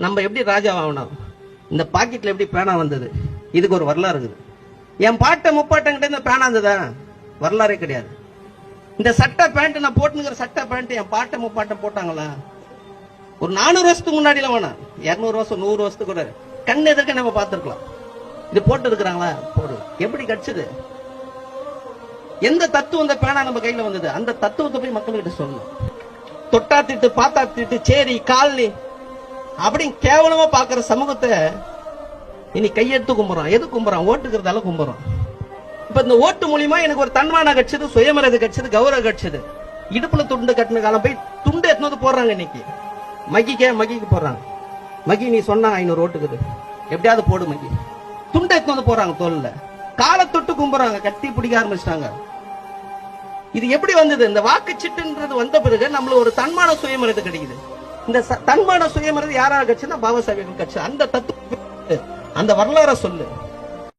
நம்ம எப்படி ராஜா ஆகணும், இந்த பாக்கெட்ல எப்படி பேனா வந்தது, இதுக்கு ஒரு வரலாறு இருக்குது. என் பாட்டை முப்பாட்டங்கிட்ட இந்த பேனா இருந்ததா? வரலாறே கிடையாது. இந்த சட்டை பேண்ட் நான் போட்டுங்கிற சட்டை பேண்ட் என் பாட்டை முப்பாட்டம் போட்டாங்களா? ஒரு 400 வருஷத்துக்கு முன்னாடியில வேணாம், 200 வருஷம் 100 வருஷத்துக்கு கூட கண் எதிர்க்க நம்ம பார்த்திருக்கலாம். இது போட்டு இருக்கிறாங்களா? போடு. எப்படி கிடைச்சது? எந்த தத்துவம் இந்த பேனா நம்ம கையில வந்தது? அந்த தத்துவத்தை போய் மக்கள்கிட்ட சொல்லணும். தொட்டா திட்டு, பாத்தா திட்டு, சேரி காலனி அப்படின்னு கேவலமா பாக்குற சமூகத்தை இனி கையெடுத்து கும்புறான். எது கும்புறான்? ஓட்டுக்கிறதால கும்புறான். இப்ப இந்த ஓட்டு மூலியமா எனக்கு ஒரு தன்மானம் கிடைச்சது, சுயமரியாதை கிடைச்சது, கௌரவம் கிடைச்சது. இடுப்புல துண்டு கட்டின காலம் போய் துண்டு எத்தனை போடுறாங்க. இன்னைக்கு மகிக்கு போடுறாங்க. மகி நீ சொன்னா 500 ஓட்டுக்குது, எப்படியாவது போடு மகி. துண்டை எத்தனை போறாங்க தோல்ல, காலை தொட்டு கும்புறாங்க, கட்டி பிடிக்க ஆரம்பிச்சிட்டாங்க. இது எப்படி வந்தது? இந்த வாக்குச்சீட்டுன்றது வந்த பிறகு நம்மள ஒரு தன்மான சுயமரியாதை கிடைக்குது. இந்த தன்மான சுயமரியாதை யாராவது கட்சினா பாபா சாஹேப் கட்சி. அந்த தத்துவ அந்த வரலாற சொல்லு.